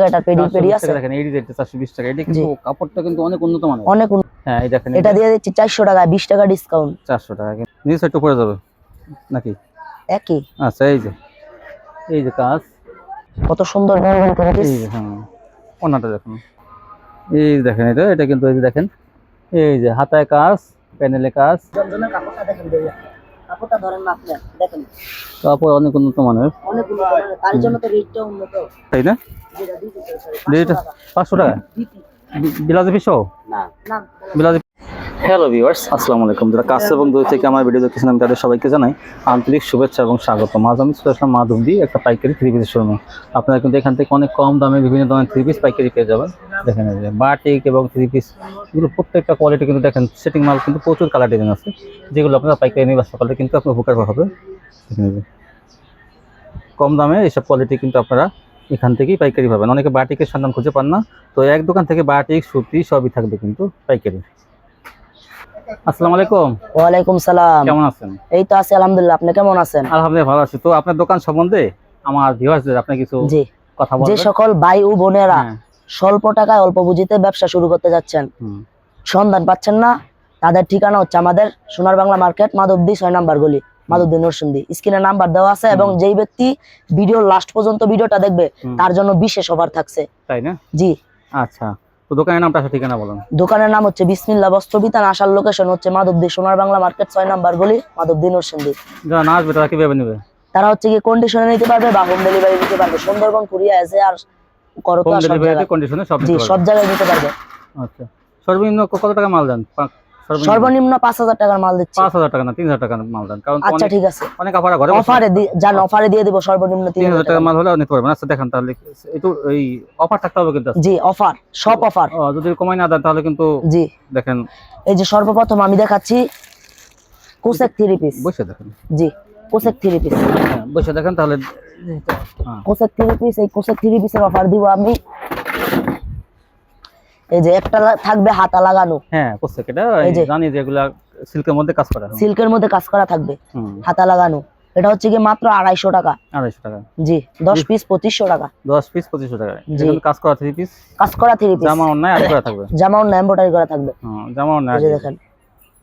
টাকা paddy paddy আছে দেখেন এই ডিজাইনটা 420 টাকা। এটা কিন্তু কাপড়টা কিন্তু অনেক উন্নত মানের। অনেক হ্যাঁ এই দেখেন এটা দিয়ে দিচ্ছি 400 টাকা, 20 টাকা ডিসকাউন্ট। 400 টাকা নিচে একটু পড়ে যাবে নাকি? একই। আচ্ছা এই যে কাজ কত সুন্দর এই যে হ্যাঁ ওনাটা দেখুন এই দেখেন এটা কিন্তু এই যে দেখেন এই যে হাতায় কাজ, প্যানেলে কাজ। জমজমের কাপড়টা দেখেন ভাইয়া, কাপড়টা ধরেন না আপনি দেখেন, কাপড় অনেক উন্নত মানের, অনেক উন্নত মানের, তার জন্য তো রেটটা উন্নত, তাই না? যেটা ডিজিটাল 500 টাকা বিলাজি পিসও না না বিলাজি। হ্যালো ভিউয়ার্স, আসসালামু আলাইকুম। যারা কাছে এবং দূর থেকে আমার ভিডিও দেখতেছেন আমি তাদের সবাইকে জানাই আন্তরিক শুভেচ্ছা এবং স্বাগতম। আজ আমি চলে আসলাম মাধবদী একটা পাইকারি থ্রি পিসের শোরুমে। আপনারা কিন্তু এখান থেকে অনেক কম দামে বিভিন্ন ধরনের থ্রি পিস পাইকারি পেয়ে যাবেন। দেখেন এই যে বাটিক এবং থ্রি পিস এগুলো প্রত্যেকটা কোয়ালিটি কিন্তু দেখেন সেটিং মাল কিন্তু প্রচুর কালার ডিজাইন আছে, যেগুলো আপনারা পাইকারি নিয়ে ব্যবসা করলে কিন্তু আপনার উপকার হবে। দেখেন এই যে কম দামে এইসব কোয়ালিটি কিন্তু আপনারা এখান থেকেই পাইকারি পাবেন। অনেকে বাটিকের সন্ধান খুঁজে পান না, তো এক দোকান থেকে বাটিক সুতি সবই থাকবে কিন্তু পাইকারি। আসসালামু আলাইকুম। ওয়ালাইকুম সালাম। কেমন আছেন? এই তো আছি আলহামদুলিল্লাহ, আপনি কেমন আছেন? আলহামদুলিল্লাহ ভালো আছি। তো আপনার দোকান সম্বন্ধে আমার ভিউয়ার্সদের আপনি কিছু কথা বলবেন? যে সকল ভাই ও বোনেরা স্বল্প টাকায় অল্প পুঁজিতে ব্যবসা শুরু করতে যাচ্ছেন, সন্ধান পাচ্ছেন না, তাদের ঠিকানা হচ্ছে আমাদের সোনার বাংলা মার্কেট, মাধবদী 6 নম্বর গলি, মাধবদী নরসিংদী। স্ক্রিনে নাম্বার দেওয়া আছে এবং যেই ব্যক্তি ভিডিও লাস্ট পর্যন্ত ভিডিওটা দেখবে তার জন্য বিশেষ অফার থাকছে, তাই না? জি আচ্ছা, তো দোকানের নামটা আছে, ঠিকানা বলুন। দোকানের নাম হচ্ছে বিসমিল্লাহ বস্ত্র বিতান, আসার লোকেশন হচ্ছে মাধবদী সোনার বাংলা মার্কেট 6 নম্বর গলি, মাধবদী নরসিংদী। যারা না আসবে তারা কিভাবে নেবে? তারা হচ্ছে কি কন্ডিশনে নিতে পারবে বা হোম ডেলিভারি নিতে পারবে। সুন্দরবন কুরিয়া এসে আর করতো হোম ডেলিভারিতে কন্ডিশনে সব জি সব জায়গায় নিতে পারবে। আচ্ছা, সর্বনিম্ন কত টাকা মাল দেন? সর্বনিম্ন 5000 টাকার মাল দিচ্ছি। 5000 টাকা না 3000 টাকার মাল দেন, কারণ আচ্ছা ঠিক আছে, অনেক অফার ঘরে অফারে জান অফারে দিয়ে দেব সর্বনিম্ন 3000 টাকা মাল হলে নিতে পারবেন। আচ্ছা দেখেন তাহলে একটু এই অফার থাকতে হবে কিন্তু। জি অফার, সব অফার। যদি কমাই না দেন তাহলে কিন্তু জি দেখেন এই যে সর্বপ্রথম আমি দেখাচ্ছি কোসেক থ্রি পিস। বসে দেখেন, জি কোসেক থ্রি পিস, হ্যাঁ বসে দেখেন তাহলে কোসেক থ্রি পিস। এই কোসেক থ্রি পিসের অফার দিব আমি। এই যে একটা থাকবে হাতা লাগানো, হ্যাঁ কোসেক, এটা জানি যে এগুলা সিল্কের মধ্যে কাজ করা, সিল্কের মধ্যে কাজ করা থাকবে, হাতা লাগানো। এটা হচ্ছে কি মাত্র 250 টাকা। 250 টাকা জি 10 পিস 2500 টাকা। 10 পিস 2500 টাকা। এখানে কাজ করা থ্রি পিস, কাজ করা থ্রি পিস, জামা অন্যায় আর করা থাকবে, জামা অন্যায় এমব্রয়ডারি করা থাকবে। হ্যাঁ জামা অন্যায়, এই যে দেখেন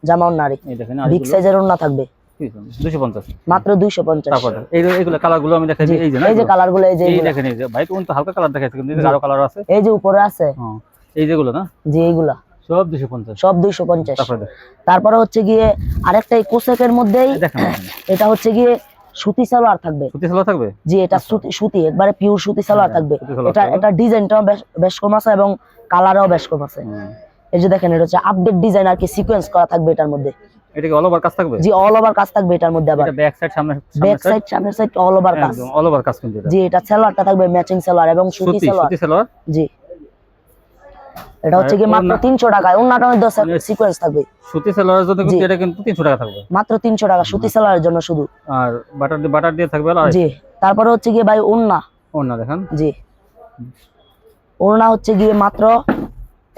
জামা অন্যায়, এই দেখেন বিগ সাইজের ওন্না থাকবে 250 মাত্র 250। তারপর এইগুলো কালারগুলো আমি দেখাই, এই যে না এই যে কালারগুলো, এই যে এই দেখেন, এই যে ভাই কোন তো হালকা কালার দেখাইছে কিন্তু আরো কালার আছে, এই যে উপরে আছে, হ্যাঁ এই যেগুলো না, জি এইগুলা সব 250, সব 250। তারপরে হচ্ছে গিয়ে আরেকটা এই কোসেকের মধ্যেই দেখেন, এটা হচ্ছে গিয়ে সুতি সালোয়ার থাকবে। সুতি সালোয়ার থাকবে, জি এটা সুতি একবারে পিওর সুতি সালোয়ার থাকবে। এটা ডিজাইনটাও বেশ কম আছে এবং কালারও বেশ কম আছে। এই যে দেখেন এটা হচ্ছে আপডেট ডিজাইন আর কি, সিকোয়েন্স করা থাকবে এটার মধ্যে। এটা কি অল ওভার কাজ থাকবে? জি অল ওভার কাজ থাকবে এটার মধ্যে। আবার এটা ব্যাক সাইড সামনের সাইড অল ওভার কাজ, অল ওভার কাজ কিন্তু। জি এটা সালোয়ারটা থাকবে ম্যাচিং সালোয়ার এবং সুতি সালোয়ার। জি এটা হচ্ছে কি মাত্র 300 টাকায়, ওন্নাটার মধ্যে সিকোয়েন্স থাকবে। সুতি সালোয়ারের জন্য কিন্তু এটা কিন্তু 300 টাকা থাকবে, মাত্র 300 টাকা সুতি সালোয়ারের জন্য শুধু। আর বাটার দিয়ে থাকবে। জি তারপরে হচ্ছে কি ভাই ওন্না দেখেন, জি ওন্না হচ্ছে গিয়ে মাত্র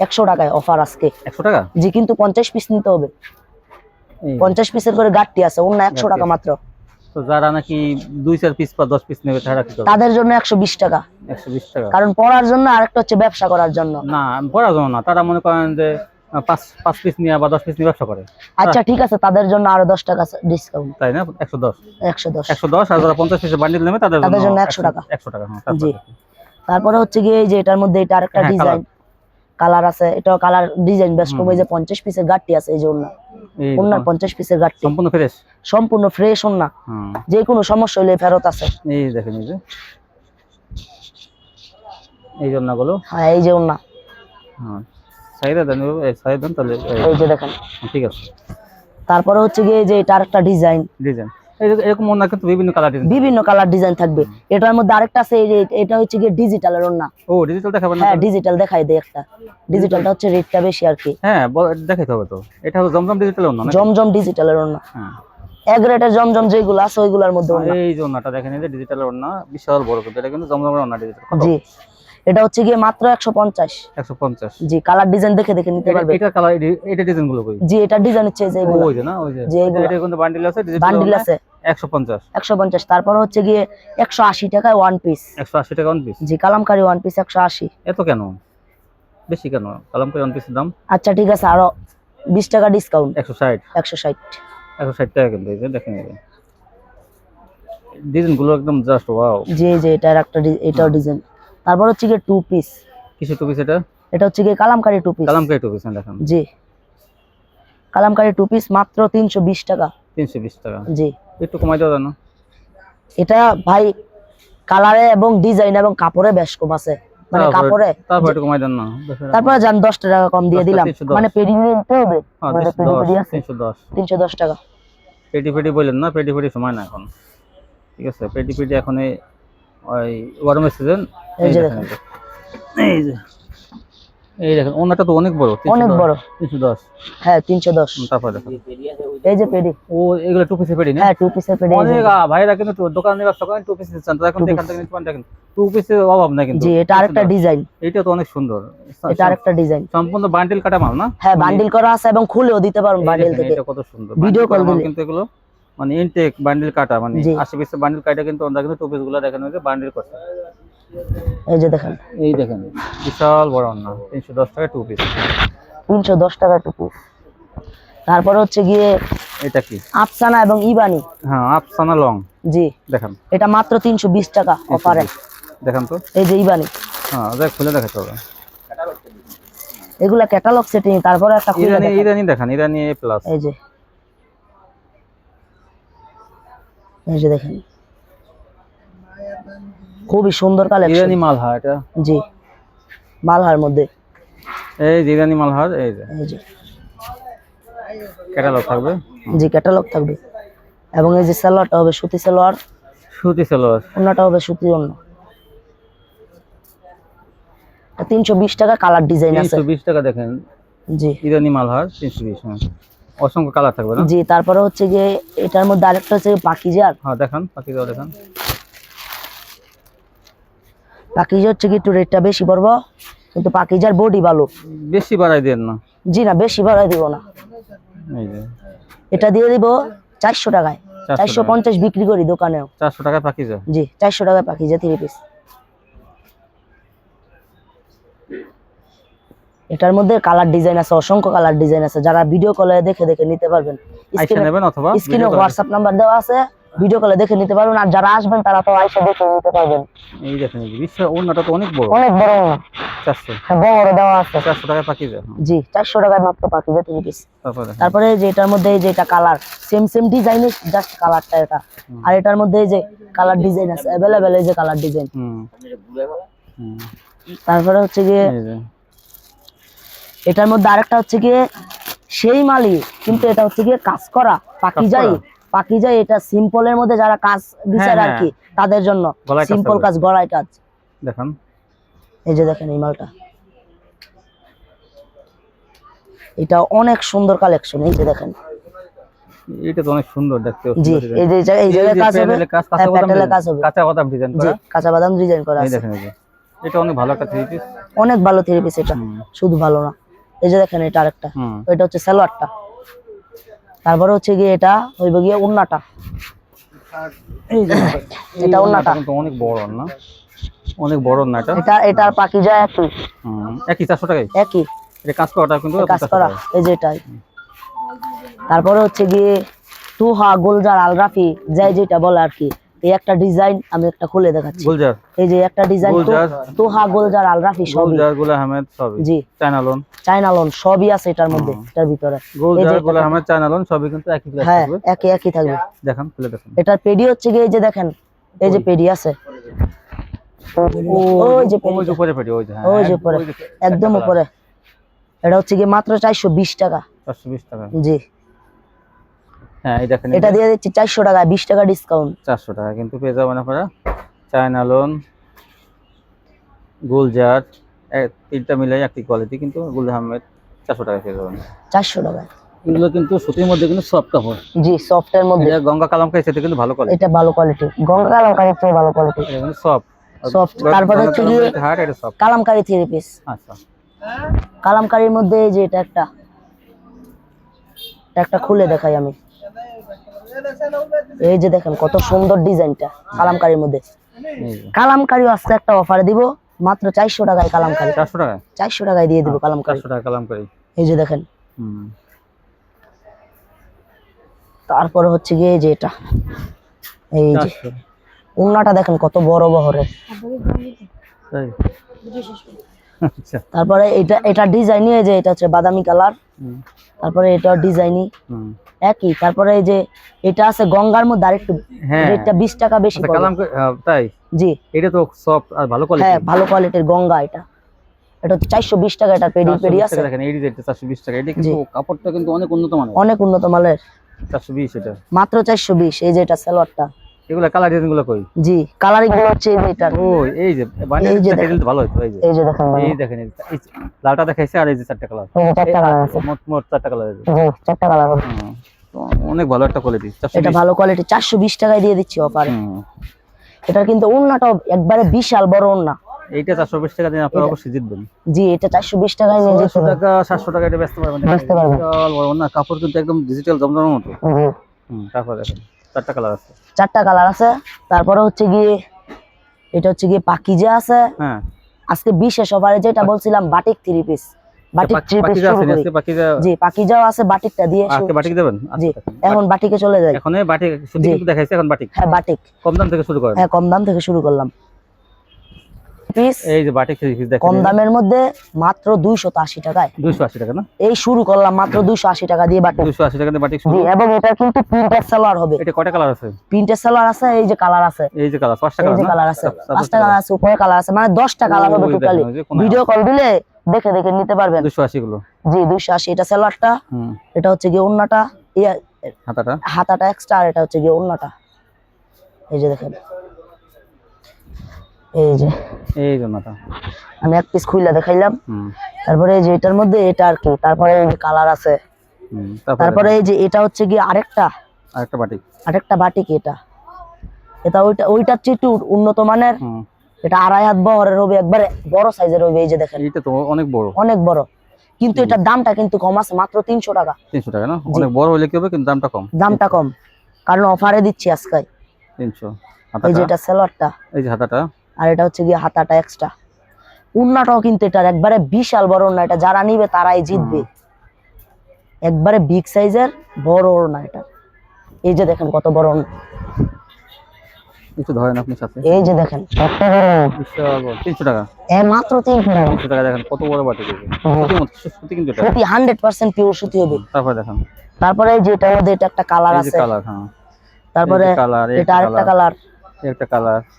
100 টাকায় অফার আজকে। 100 টাকা? জি কিন্তু 50 পিস নিতে হবে, 50 পিসের করে গাঁটটি আছে। ওন্না 100 টাকা মাত্র। তো যারা নাকি 2-4 পিস বা 10 পিস নেবে তারা কি করবে? তাদের জন্য 120 টাকা। 120 টাকা, কারণ পড়ার জন্য, আরেকটা হচ্ছে ব্যবসা করার জন্য। না পড়ার জন্য না, তারা মনে করেন যে 5 পিস নিয়ে বা 10 পিস নিয়ে ব্যবসা করে। আচ্ছা ঠিক আছে, তাদের জন্য আরো 10 টাকা ডিসকাউন্ট, তাই না? 110 110 আর যারা 50 পিসের বান্ডিল নেবে তাদের জন্য 100 টাকা। 100 টাকা, হ্যাঁ। জি তারপরে হচ্ছে গিয়ে এই যে এটার মধ্যে এটা আরেকটা ডিজাইন কালার আছে, এটাও কালার ডিজাইন বেশ কম। এই যে 50 পিসের গাঁটটি আছে, এই যে ওন্নার 50 পিসের গাঁটটি সম্পূর্ণ ফ্রেশ ওন্না, যে কোনো সমস্যা হলে ফেরত আছে। এই দেখেন এই যে এই ওন্নাগুলো, হ্যাঁ এই যে ওন্না, হ্যাঁ সাইডে দেন তাহলে এই যে দেখেন, ঠিক আছে। তারপরে হচ্ছে গিয়ে যে এটা আরেকটা ডিজাইন এরকম ওন্না কিন্তু বিভিন্ন কালার ডিজাইন থাকবে। এটার মধ্যে আরেকটা আছে, এই যে এটা হচ্ছে গিয়ে ডিজিটালের ওন্না। ও ডিজিটাল দেখাবেন না? হ্যাঁ ডিজিটাল দেখাই দেই একটা। ডিজিটালটা হচ্ছে রেটটা বেশি আর কি। হ্যাঁ দেখাইতে হবে তো। এটা হলো জমজম ডিজিটাল ওন্না, জমজম ডিজিটালের ওন্না। হ্যাঁ এক রেটের জমজম যেগুলো আছে ওইগুলোর মধ্যে ওন্না। এই যে ওন্নাটা দেখেন, এই যে ডিজিটালের ওন্না বিশাল বড়, কিন্তু এটা কিন্তু জমজমের ওন্না ডিজিটাল। জি এটা হচ্ছে গিয়ে মাত্র 150। জি কালার ডিজাইন দেখে নিতে পারবে। এটা কালার, এটা ডিজাইন গুলো কই? জি এটা ডিজাইন হচ্ছে যে এগুলো, ওই যে না, ওই যে এটা কিন্তু বান্ডিল আছে, বান্ডিল আছে 150 150। তারপর হচ্ছে গিয়ে 180 টাকায় ওয়ান পিস। 180 টাকা ওয়ান পিস। জি, কালামকারী ওয়ান পিস 180। এত কেন বেশি কেন কালামকারী ওয়ান পিসের দাম? আচ্ছা ঠিক আছে, আরো 20 টাকা ডিসকাউন্ট। 160 160। 160 টাকা কিন্তু এই যে দেখেন ডিজাইন গুলো একদম জাস্ট ওয়াও। জি জি, এটার একটা এটাও ডিজাইন। তারপর হচ্ছে গিয়ে টু পিস। কিসের টু পিস এটা? এটা হচ্ছে গিয়ে Kalamkari two piece. Kalamkari two piece দেখেন। জি, কালামকারী টু পিস মাত্র 320 টাকা। 320 টাকা। জি, একটু কমাই দেওয়া জানো? এটা ভাই কালারে এবং ডিজাইন এবং কাপড়ে বেশ কম আছে, মানে কাপড়ে। তারপর একটু কমাই দেন না। তারপরে যান 10 টাকা কম দিয়ে দিলাম, 310 মানে পেডি নিতে হবে। হ্যাঁ, মানে পেডি আছে 310 310 টাকা। পেডি বলেন না, পেডি সময় না এখন, ঠিক আছে? পেডি এখন ওই গরমের সিজন। এই যে দেখেন, এই দেখেন ওনাটা তো অনেক বড়, অনেক বড়। 310। হ্যাঁ 310। তারপর দেখেন এই যে পেডি। ও এগুলো টু পিসের পেডি না? হ্যাঁ টু পিসের পেডি। অনেক ভাইরা কিন্তু দোকানে ব্যবসা করেন টু পিস দিচ্ছেন, তো এখন এখান থেকে নিতে পারেন। দেখেন টু পিসের অভাব নাই কিন্তু। জি, এটা আরেকটা ডিজাইন। এটা তো অনেক সুন্দর। এটা আরেকটা ডিজাইন, সম্পূর্ণ বান্ডেল কাটা মাল না? হ্যাঁ বান্ডিল করা আছে এবং খুলেও দিতে পারুন বান্ডিল থেকে। এটা কত সুন্দর ভিডিও কল দিলে কিন্তু এগুলো মানে ইনটেক বান্ডেল কাটা, মানে 80 পিসের বান্ডেল কাটা কিন্তু আমরা কিন্তু টু পিস গুলো দেখেন ওই যে বান্ডেল করছে। এই যে দেখেন, এই দেখেন বিশাল বড় না, 310 টাকা টু পিস। 310 টাকা টু পিস। তারপর হচ্ছে গিয়ে এটা কি? আফসানা এবং ইবানি। হ্যাঁ, আফসানা লং। জি, দেখেন এটা মাত্র 320 টাকা অফারে। দেখেন তো, এই যে ইবানি। হ্যাঁ দেখ খুলে দেখাতে হবে। এগুলা ক্যাটালগ সেটিং। তারপর একটা খুলে ইরানি দেখেন। ইরানি দেখেন, ইরানি এ প্লাস। এই যে, এই যে দেখেন, খুবই সুন্দর কালেকশন। ইরানি মালহার এটা। জি, মালহার মধ্যে। এই যে ইরানি মালহার, এই যে এই যে ক্যাটালগ থাকবে। জি, ক্যাটালগ থাকবে। এবং এই যে সালোয়ারটা হবে সুতি সালোয়ার, সুতি সালোয়ার। ওন্নাটা হবে সুতি ওন্না। 320 টাকা কালার ডিজাইন আছে। 320 টাকা দেখেন। জি, ইরানি মালহার 320। হ্যাঁ, অসংখ্য কালার থাকবে না? জি। তারপরে হচ্ছে গিয়ে এটার মধ্যে আরেকটা হচ্ছে পাকিজার। হ্যাঁ দেখেন পাকিজাও দেখেন। পাকিজা হচ্ছে কি একটু রেটটা বেশি পড়বো, কিন্তু পাকিজার বডি ভালো। বেশি বাড়াই দেন না। জি না, বেশি বাড়াই দিব না। এই যে এটা দিয়ে দিব 400 টাকায়। 450 বিক্রি করি দোকানেও। 400 টাকায় পাকিজা। জি, 400 টাকায় পাকিজা 3 পিস। এটার মধ্যে কালার ডিজাইন আছে, অসংখ্য কালার ডিজাইন আছে। যারা ভিডিও কলে দেখে দেখে নিতে পারবেন। আইসা নেবেন অথবা স্ক্রিনে হোয়াটসঅ্যাপ নাম্বার দেওয়া আছে, ভিডিও কলে দেখে নিতে পারবেন। আর যারা আসবেন তারা তো আইসা দেখে নিতে পারবেন। এই দেখেন এই বিশাল ওন্নাটা তো অনেক বড়। অনেক বড় না, 400। হ্যাঁ বড় দেওয়া আছে। 400 টাকায় পাকিজা। জি, 400 টাকায় মাত্র পাকিজা 3 পিস। তারপরে যে এটার মধ্যে এই যে এটা কালার সেম ডিজাইনের, জাস্ট কালারটা এটা। আর এটার মধ্যে এই যে কালার ডিজাইন আছে अवेलेबल, এই যে কালার ডিজাইন। তারপরে হচ্ছে গিয়ে এটার মধ্যে আরেকটা হচ্ছে গিয়ে সেই মালই, কিন্তু এটা হচ্ছে গিয়ে কাজ করা পাকিজাই। এটা সিম্পলের মধ্যে যারা কাজ বিচার আর কি, তাদের জন্য সিম্পল কাজ, গলায় কাজ। দেখেন এই যে দেখেন এই মালটা, এটা অনেক সুন্দর কালেকশন। এই যে দেখেন, এটা তো অনেক সুন্দর দেখতে। জি, এই যে এই জায়গায় কাজ হবে, প্যাটেলে কাজ হবে, কাঁচা বাদাম ডিজাইন করা। জি, কাঁচা বাদাম ডিজাইন করা এই আছে। দেখেন এই যে এটা অনেক ভালো একটা থ্রি পিস। অনেক ভালো থ্রি পিস এটা, শুধু ভালো না। এই যে দেখেন এটা আরেকটা, এটা হচ্ছে সালোয়ারটা। তারপরে হচ্ছে গিয়ে এটা হইবে গিয়ে ওন্নাটা। এই যে এটা ওন্নাটা কিন্তু অনেক বড় না, অনেক বড় না এটা। এটার পাকিজা একই। একই 400 টাকায় একই, এটা কাজ করাটা কিন্তু কাজ করা। এই যে এটাই। তারপরে হচ্ছে গিয়ে তুহা গুলজার আল রাফি, যাই যেটা বলে আর কি। এই একটা ডিজাইন আমি একটা খুলে দেখাচ্ছি। গুলজার, এই যে একটা ডিজাইন তুহা গুলজার আল রাফি, সবই গুলজার গুল আহমেদ সবই। জি, চায়নালন সবই আছে এটার মধ্যে, এটার ভিতরে। গুলজার গুল আহমেদ চায়নালন সবই কিন্তু একই প্রাইস থাকবে। হ্যাঁ, একই থাকবে। দেখেন খুলে দেখেন। এটার পেডি হচ্ছে গিয়ে এই যে দেখেন, এই যে পেডি আছে। ওই যে পেডি, উপরে পেডি, ওই যে ওই যে উপরে, একদম উপরে। এটা হচ্ছে গিয়ে মাত্র 420 টাকা। 420 টাকা। জি, হ্যাঁ এই দেখেন এটা দিয়ে দিচ্ছি 400 টাকা, 20 টাকা ডিসকাউন্ট। 400 টাকা কিন্তু পেয়ে যাবেন আপনারা। চায়নালন, গুলজার, তিনটা মিলাই একই কোয়ালিটি, কিন্তু গুল আহমেদ 400 টাকা পেয়ে যাবেন। 400 টাকা। এগুলো কিন্তু সুতির মধ্যে কিন্তু সফট কাপড়। জি, সফটের মধ্যে। এটা গঙ্গা কালামকারী সেটা কিন্তু ভালো কোয়ালিটি। এটা ভালো কোয়ালিটি, গঙ্গা কালামকারীর চেয়ে ভালো কোয়ালিটি। এটা কিন্তু সফট। তারপর হচ্ছে গিয়ে হার্ড, এটা সফট। Kalamkari three piece. আচ্ছা, কালামকারীর মধ্যে এই যে এটা একটা খুলে দেখাই আমি। এই যে দেখেন কত সুন্দর ডিজাইনটা কালামকারীর মধ্যে। এই যে কালামকারী আজকে একটা অফারে দিব মাত্র 400 টাকায় কালামকারী। 400 টাকা 400 টাকায় দিয়ে দিব কালামকারী। 400 টাকা কালামকারী। এই যে দেখেন। হুম তারপরে হচ্ছে গিয়ে এই যে এটা, এই যে 400 উন্নাটা দেখেন কত বড় বহরের। তাই আচ্ছা তারপরে এটা ডিজাইনই এই যে এটা হচ্ছে বাদামি কালার। হুম তারপরে এটা ডিজাইনই হুম একই। তারপরে এই যে এটা আছে গঙ্গার মধ্যে আরেকটু হ্যাঁ রেটটা 20 টাকা বেশি আচ্ছা পড়বে। কালামকারী তাই জি এটা তো সফট আর ভালো কোয়ালিটি। হ্যাঁ ভালো কোয়ালিটির গঙ্গা এটা। এটা হচ্ছে 420 টাকা, এটা পেডি পেডি আছে। দেখেন এই ডিজাইনটা 420 টাকা। এটা কিন্তু কাপড়টা কিন্তু অনেক উন্নত মানের। অনেক উন্নত মানের। 420 এটা মাত্র 420। এই যে এটা সালোয়ারটা। এগুলা কালার ডিজাইন গুলো কই? জি কালারিং গুলো হচ্ছে এই যে এটা। ও এই যে বান্ডেল ডিজাইন ভালো হইতো। এই যে দেখেন এই দেখেন এই লালটা দেখাইছে আর এই যে চারটা কালার। এই যে চারটা কালার আছে। মোট চারটা কালার আছে। জি চারটা কালার আছে। তো অনেক ভালো একটা কোয়ালিটি। এটা ভালো কোয়ালিটি 420 টাকায় দিয়ে দিচ্ছি অফারে। এটা কিন্তু ওন্নাটা একবারে বিশাল বড় ওন্না। এইটা 420 টাকা দিয়ে আপনারা অবশ্যই জিতবেন। জি এটা 420 টাকায় নিয়ে যেতে 400 টাকা 700 টাকা এটা বেচতে পারবেন। বিশাল বড় ওন্না, কাপড় কিন্তু একদম ডিজিটাল জমজমের মতো। জি তারপর দেখেন চারটা কালার আছে। চারটা কালার আছে। তারপরে হচ্ছে গিয়ে এটা হচ্ছে গিয়ে পাকিজা আছে। হ্যাঁ আজকে বিশেষ অফারে যেটা বলছিলাম batik 3 piece. Batik 3 piece Pakiza শুরু আছে করি। আজকে পাকিজা। জি পাকিজাও আছে, বাটিকটা দিয়ে আজকে বাটিক দেবেন। জি এখন বাটিকে চলে যাই। এখন এই বাটিক শুধু কিন্তু দেখাইছে, এখন বাটিক। হ্যাঁ বাটিক কম দাম থেকে শুরু করেন। হ্যাঁ কম দাম থেকে শুরু করলাম। পিস এই যে বাটিক 3 পিস দেখেন কম দামের মধ্যে মাত্র 280 টাকায়। 280 টাকা না? এই শুরু করলাম মাত্র 280 টাকা দিয়ে বাটিক। 280 টাকা দিয়ে বাটিক শুরু। জি এবং এটা কিন্তু প্রিন্টেড সালোয়ার হবে। এটা কয়টা কালার আছে? প্রিন্টেড সালোয়ার আছে, এই যে কালার আছে। এই যে কালার 5টা এই কালার যে না? কালার আছে, 5টা কালার আছে, উপরে কালার আছে, মানে 10টা কালার হবে ওই দেখেন, টোটালি। ওই যে কোনায় ভিডিও কল দিলে দেখে দেখে নিতে পারবেন। 280 গুলো। জি 280। এটা সালোয়ারটা, এটা হচ্ছে গিয়ে ওন্নাটা, হাতাটা এক্সট্রা, আর এটা হচ্ছে গিয়ে ওন্নাটা। এই যে দেখেন, এই জন্যটা আমি এক পিস খুইলা দেখাইলাম। তারপরে এই যে এটার মধ্যে এটা আর কি, তারপরে এই যে কালার আছে। তারপরে এই যে এটা হচ্ছে গিয়ে আরেকটা বাটিক। এটা ওইটার চেয়ে একটু উন্নত মানের। এটা 2.5 হাত বহরের হবে, একবারে বড় সাইজের হবে। এই যে দেখেন এটা তো অনেক বড় কিন্তু এটার দামটা কিন্তু কম আছে, মাত্র 300 টাকা। 300 টাকা না? অনেক বড় হলে কি হবে, কিন্তু দামটা কম কারণ অফারে দিচ্ছি আজকে 300। এই যে এটা সালোয়ারটা, এই যে হাতাটা, আর এটা হচ্ছে গিয়ে হাতাটা এক্সট্রা। উন্নাটাও কিন্তু এটার একবারে বিশাল বড় ওন্না। এটা যারা নিবে তারাই জিতবে। একবারে বিগ সাইজের বড় ওন্না এটা। এই যে দেখেন কত বড় ওন্না। একটু ধরেন আপনি সাথে। এই যে দেখেন কত বড়, বিশাল বড়। 300 টাকা মাত্র 300 টাকা। 300 টাকা দেখেন কত বড় বাটি দিবে। সুতি কিন্তু এটা সুতি 100% পিওর সুতি হবে। তারপর দেখেন, তারপরে এই যে এটার মধ্যে এটা একটা কালার আছে। তারপরে এটা আরেকটা কালার,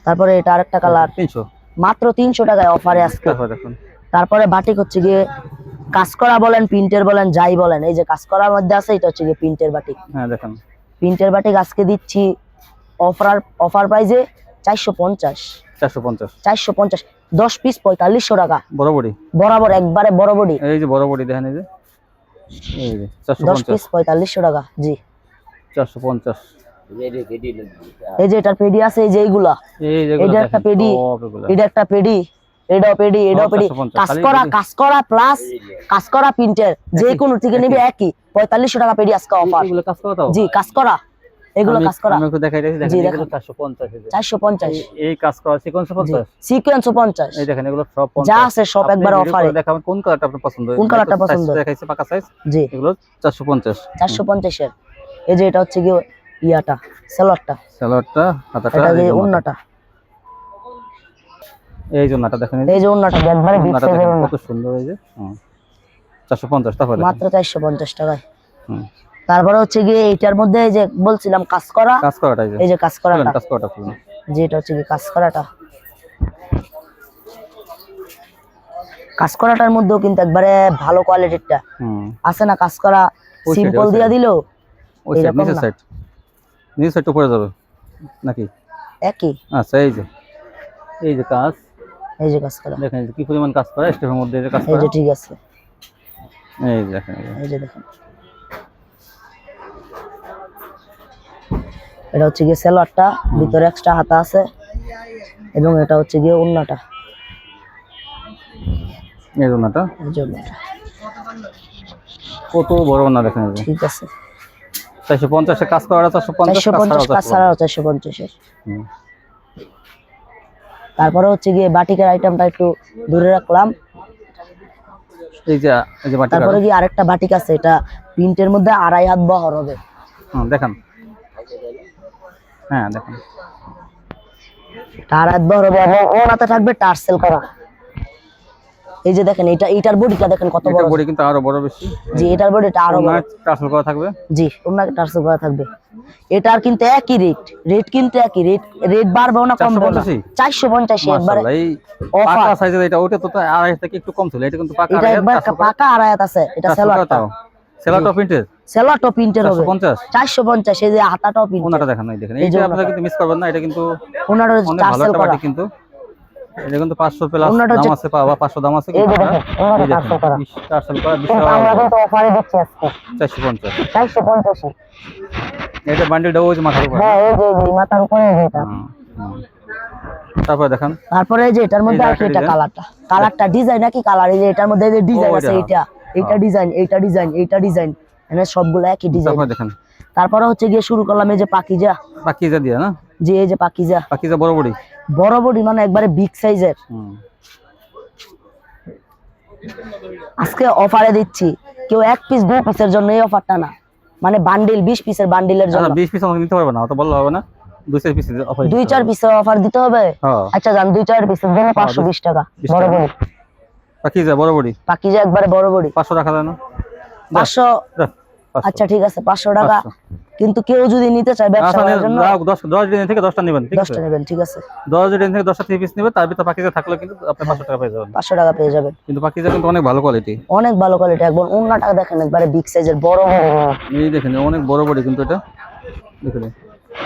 তারপরে এটা আরেকটা কালার। 300 মাত্র 300 টাকায় অফারে আজকে। তারপরে বাটিক হচ্ছে গিয়ে কাজ করা বলেন, প্রিন্টের বলেন, যাই বলেন, এই যে কাজ করার মধ্যে আছে, এটা হচ্ছে গিয়ে প্রিন্টের বাটিক। হ্যাঁ দেখেন প্রিন্টের বাটিক আজকে দিচ্ছি অফার প্রাইসে 450। 10 পিস 4500 টাকা। বরাবর একবারে বড় বডি। এই যে বড় বডি দেখেন, এই যে 10 পিস 4500 টাকা। জি 450। এই যে এটার পেডি আছে, এই যে এইগুলা, এইটা একটা পেডি, এটা একটা পেডি, এটাও পেডি, এটাও পেডি। কাজ করা প্লাস কাজ করা প্রিন্টের, যে কোনো থেকে নিবে একই 4500 টাকা পেডি আজকে অফার। জি কাজ করা, এগুলো কাজ করা। আমি একটু দেখাই দিয়েছি, দেখেন এগুলো 450। এই কাজ করা সিকোয়েন্স 50, সিকোয়েন্স 50। এই দেখেন এগুলো সব 50 যা আছে সব একবার অফারে। দেখাবেন কোন কালারটা আপনার পছন্দ, কোন কালারটা পছন্দ দেখাইছে পাকা সাইজ। জি এগুলো 450 এর। এই যে এটা হচ্ছে কি ইয়াটা সালোয়ারটা, হাতাটা, এটা এই ওন্নাটা। এই যে ওন্নাটা দেখেন, এই যে ওন্নাটা একবারে বিগ সাইজের ওন্না, কত সুন্দর। এই যে 450 তারপরে মাত্র 450 টাকায়। তারপরে হচ্ছে গিয়ে এইটার মধ্যে এই যে বলছিলাম কাজ করাটা, এই যে কাজ করাটা, যে এটা হচ্ছে কি কাজ করাটার মধ্যেও কিন্তু একবারে ভালো কোয়ালিটিরটা আছে না। কাজ করা সিম্পল দিয়া দিল, ওই নিচের সাইড উপরে যাবে নাকি একই। আচ্ছা এই যে কাজ, এই যে কাজ করা দেখেন কি পরিমাণ কাজ করা, স্টেপের মধ্যে যে কাজ করা। এই যে ঠিক আছে, এই দেখেন, এই যে দেখেন, এটা হচ্ছে গিয়ে সালোয়ারটা, ভিতরে এক্সট্রা হাতা আছে, এবং এটা হচ্ছে গিয়ে ওন্নাটা। এই ওন্নাটা, এই যে ওন্নাটা কত বড় ওন্না দেখেন। ঠিক আছে, 450 কাজ করা 450 450 কাজ ছাড়া 450 হুম। তারপরে হচ্ছে গিয়ে বাটিকের আইটেমটা একটু দূরে রাখলাম। এই যে বাটিক তারপরে গিয়ে আরেকটা বাটিক আছে, এটা প্রিন্টের মধ্যে 2.5 হাত বহর হবে। দেখেন, হ্যাঁ দেখেন, 2.5 হাত বহর হবে এবং ওনাতে থাকবে টার্সেল করা। এই যে দেখেন, এটার বডিটা দেখেন কত বড়। এটা বডি কিন্তু আরো বড় বেশি। জি, এটার বডিটা আরো বড়। টার্সেল করা থাকবে। জি, ওনাকে টার্সেল করা থাকবে। এটার কিন্তু একই রেট কিন্তু একই রেট বাড়বে না কমবে না। 450 একবারে মাশাআল্লাহ। এই অফার। পাকা সাইজের এটা, ওটা তো 2.5 থেকে একটু কম ছিল, এটা কিন্তু পাকা এটা একবার পাকা 2.5 হাত আছে। এটা সেলারটা, সেলারটা প্রিন্টের, সেলারটা প্রিন্টের হবে 450। 450। এই যে হাতাটাও প্রিন্টের। ওনাটা দেখেন, এই দেখেন, এইটা আপনারা কিন্তু মিস করবেন না, এটা কিন্তু ওনাটা অনেক ভালো টার্সেল একটা করা। বাটি কিন্তু। এটা কিন্তু 500 প্লাস দাম আছে, বা 500 দাম আছে কিন্তু। এই দেখেন, টার্সেল করা আমরা কিন্তু অফারে দিচ্ছি আজকে 450। 450। এটা বান্ডিলটা ওই যে মাথার উপর। হ্যাঁ, এই যে মাথার উপরে এটা। তারপর দেখেন, তারপরে এই যে এটার মধ্যে আছে এটা কালারটা ডিজাইন নাকি কালার। এই যে এটার মধ্যে এই যে ডিজাইন আছে, এইটা ডিজাইন, এইটা ডিজাইন, এনে সবগুলো একই ডিজাইন। তারপর দেখেন, তারপরে হচ্ছে গিয়ে শুরু করলাম এই যে পাকিজা দিয়ে না। জি, এই যে পাকিজা বড় বডি মানে একবারে বিগ সাইজের। আজকে অফারে দিচ্ছি, কেউ 1 পিস 2 পিসের জন্য এই অফারটা না, মানে বান্ডিল 20 পিসের বান্ডিলের জন্য। 20 পিস আমাকে নিতে পারবে না, অত বললে হবে না। 2-4 পিস অফার, 2-4 পিসের অফার দিতে হবে। আচ্ছা জান, 2-4 পিসের জন্য 520 টাকা বড় বডি পাকিজা একবারে বড় বডি। 500 রাখা যায় না? 500। আচ্ছা ঠিক আছে, 500 টাকা। কিন্তু কেউ যদি নিতে চায় ব্যবসা করার জন্য 10 দিন থেকে 10টা নেবেন, ঠিক আছে? 10টা নেবেন, ঠিক আছে। 10 দিন থেকে 10টা 3 পিস নেবেন, তার ভিতর পাকিজা থাকলে কিন্তু আপনি 500 টাকা পেয়ে যাবেন। 500 টাকা পেয়ে যাবেন। কিন্তু পাকিজা কিন্তু অনেক ভালো কোয়ালিটি, অনেক ভালো কোয়ালিটি। একবার ওন্নাটা দেখেন, একবারে বিগ সাইজের বড়। এই দেখেন, অনেক বড় বডি কিন্তু এটা। দেখেন,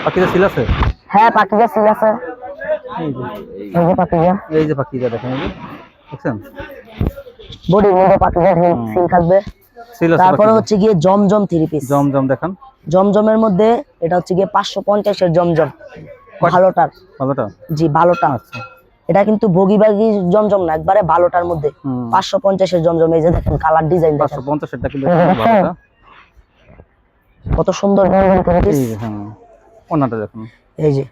পাকিজা সিল আছে। হ্যাঁ, পাকিজা সিল আছে। এই যে পাকিজা দেখেন, এই যে দেখছেন, বডির মধ্যে পাকিজা সিল থাকবে। তারপরে হচ্ছে গিয়ে জমজম 3 পিস। জমজম দেখেন, জমজমের মধ্যে এটা হচ্ছে গিয়ে 550 এর জমজম। ভালোটা জি, ভালোটা। আচ্ছা, এটা কিন্তু বগিবাগি জমজম না, একবারে ভালোটার মধ্যে 550 এর জমজম। এই যে দেখেন কালার ডিজাইন দেখেন, 550 এটা কিন্তু ভালোটা কত সুন্দর। ওনাটা দেখুন, এই যে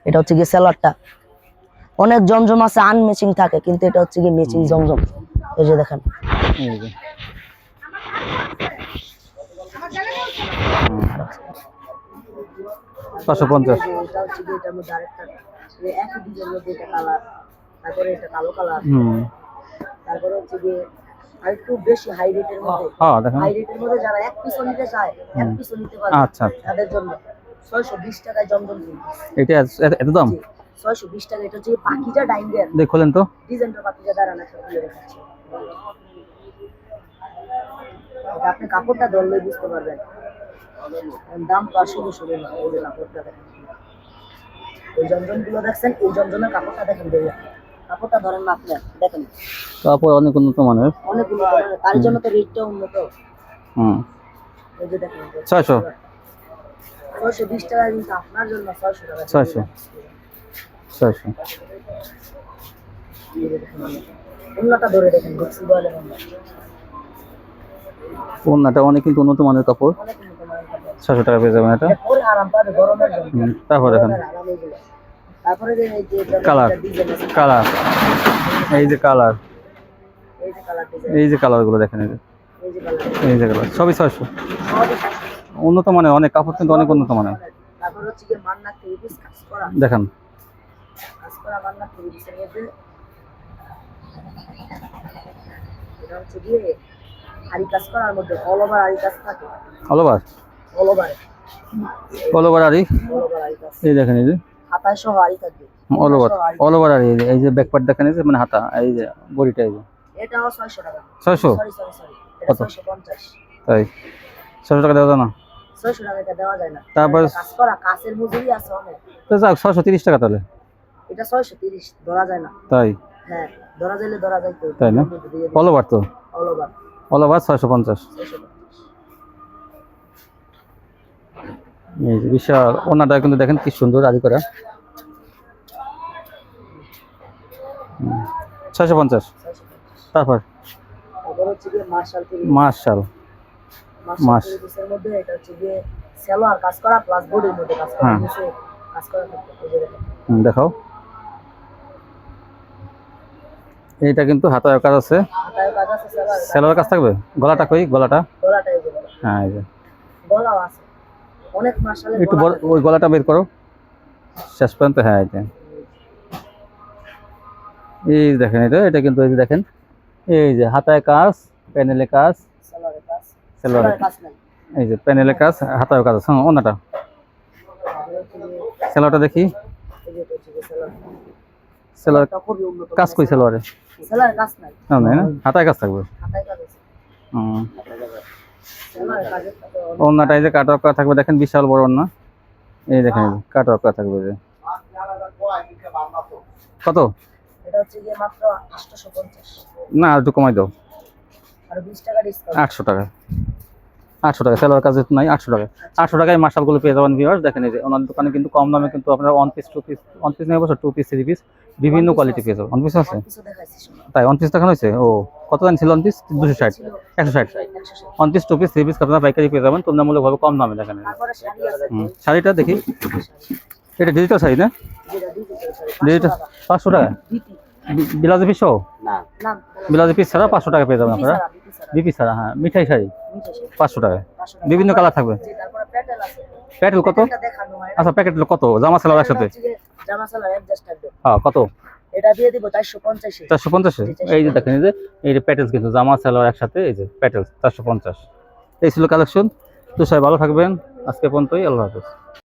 এটা হচ্ছে গিয়ে সেলারটা। অনেক জমজম আছে আনম্যাচিং থাকে, কিন্তু এটা হচ্ছে গিয়ে ম্যাচিং জমজম। এই যে দেখেন, এই যে 550। এটা হচ্ছে গিয়ে এটার মধ্যে আরেকটা একই ডিজাইনের মধ্যে এটা কালার। তারপরে এটা কালো কালার। তারপরে হচ্ছে গিয়ে আরেকটু বেশি হাই রেটের মধ্যে। দেখেন, হাই রেটের মধ্যে যারা 1 পিসও নিতে চায়, 1 পিসও নিতে পারবে। আচ্ছা, তাদের জন্য 620 টাকায় জমজম দিন। এটা এত দাম? 620 টাকা। এটা হচ্ছে পাকিজা ডাইঙ্গের। দেখলেন তো ডিজাইনটা পাকিজা দাঁড়ানো আছে, খুলে দেখাচ্ছি। এটা আপনি কাপড়টা ধরলেই বুঝতে পারবেন, দাম তো আর শুধু না। এই যে কাপড়টা দেখেন, এই জমজমগুলো দেখছেন, এই জমজমের কাপড়টা দেখেন, কাপড়টা ধরেন না আপনি, দেখেন কাপড় অনেক উন্নত মানের, অনেক উন্নত মানের, তার জন্য তো রেটটা উন্নত। এই যে দেখেন 620 টাকা, কিন্তু আপনার জন্য 600 টাকা। 600। ওন্নাটা ধরে দেখেন, বুঝছি বলেন ওন্নাটা অনেক কিন্তু উন্নত মানের কাপড়। অনেক উন্নত মানের কাপড়। 600 টাকা পেয়ে যাবেন এটা। পরে আরাম পাবে গরমের জন্য। তারপর দেখেন তারপরে যে এই যে কালার, এই যে কালার, এই যে কালার গুলো দেখেন, এই যে কালার সবই 600। উন্নত মানের অনেক কাপড়, কিন্তু অনেক উন্নত মানের। তারপর হচ্ছে কি মান্না 3 পিস কাজ করা, দেখেন কাজ করা মান্না 3 পিসের মধ্যে। এটা হচ্ছে কি আরি কাজ করার মধ্যে অল ওভার আরি কাজ থাকে। অল ওভার আরি, এই দেখেন, এই যে হাতায় সহ আরি থাকবে। অল ওভার আরি, এই যে ব্যাক পার্ট দেখেন, এই যে মানে হাতা, এই যে বডিটা, এই যে এটাও 600 টাকা। 600? সরি এটা 650। তাই 600 টাকা দেওয়া যায় না? 600 টাকা এটা দেওয়া যায় না। তারপর কাজ করা কাছের মজুরি আছে অনেক। তো যাক 630 টাকা তাহলে। এটা 630 ধরা যায় না। তাই? হ্যাঁ, ধরা যাইলে ধরা যাইতো। তাই না? অল ওভার তো, অল ওভার 650। এই যে বিশাল ওনাটা কিন্তু দেখেন কি সুন্দর আরি করা। 650। তারপর হচ্ছে কি মার্শাল মাস পিসের মধ্যে এটা হচ্ছে যে সেলোয়ার কাজ করা প্লাস বডির মধ্যে কাজ করা নিচে কাজ করা থাকবে এই যে দেখেন দেখাও এইটা কিন্তু হাতায় কাজ আছে হাতায় কাজ আছে সেলোয়ার কাজ থাকবে গলাটা কই গলাটা গলাটাই যে হ্যাঁ এই যে গলাও আছে অনেক মাশাআল্লাহ একটু ওই গলাটা বের করো শেষ পর্যন্ত হ্যাঁ এই দেখেন এটা কিন্তু এই যে দেখেন এই যে হাতায় কাজ প্যানেলে কাজ সেলোয়ারের কাজ সেলোয়ারের কাজ নাই এই যে প্যানেলে কাজ হাতায় কাজ আছে ওনাটা সেলোয়ারটা দেখি এই যে এটা হচ্ছে সেলোয়ার সেলোয়ার এটা খুবই উন্নত কাজ কই সেলোয়ারে সেলোয়ারের কাজ নাই না হাতায় কাজ থাকবে হাতায় কাজ আছে সেলোয়ারের কাজের সাথে ওনাটা এই যে কাট অফ করা থাকবে দেখেন বিশাল বড় ওনা এই দেখেন কাট অফ করা থাকবে যে কত এটা হচ্ছে যে মাত্র 850 না আর একটু কমাই দাও আর 20 টাকা ডিসকাউন্ট 800 টাকা 800 টাকা সেলোয়ার কাজ নাই 800 টাকা 800 টাকায় মাশালগুলো পেয়ে যাবেন ভিউয়ার্স দেখেন এই যে ওনার দোকানে কিন্তু কম দামে কিন্তু আপনারা ওয়ান পিস টু পিস নেই বছর টু পিস থ্রি পিস বিভিন্ন কোয়ালিটি পেয়ে যাবেন ওয়ান পিস আছে কিছু দেখাইছি শোনো তাই ওয়ান পিস দেখানো হয়েছে ও কত দাম ছিল one piece 260 160 one piece two piece three piece আপনারা পাইকারি পেয়ে যাবেন তুলনামূলকভাবে কম দামে দেখেন তারপরে শাড়ি আছে শাড়িটা দেখি এটা ডিজিটাল শাড়ি না যেটা ডিজিটাল শাড়ি ডিজিটাল 500 টাকা বিলাজি পিস না না বিলাজি পিস ছাড়া 500 টাকা পেয়ে যাবেন আপনারা বিপি ছাড়া হ্যাঁ মিঠাই শাড়ি 500 টাকা বিভিন্ন কালার থাকবে তারপরে প্যাটেল আছে প্যাকেট কত এটা দেখানো হয় আচ্ছা প্যাকেট কত জামা সেলোয়ার একসাথে জামা সালোয়ার অ্যাডজাস্ট থাকবে হ্যাঁ কত এটা দিয়ে দিব 450 এ 450 এই যে দেখেন এই যে প্যাটেলস কিন্তু জামা সেলোয়ার একসাথে এই যে প্যাটেলস 450 এই ছিল কালেকশন তো সবাই ভালো থাকবেন আজকে পর্যন্তই আল্লাহ হাফেজ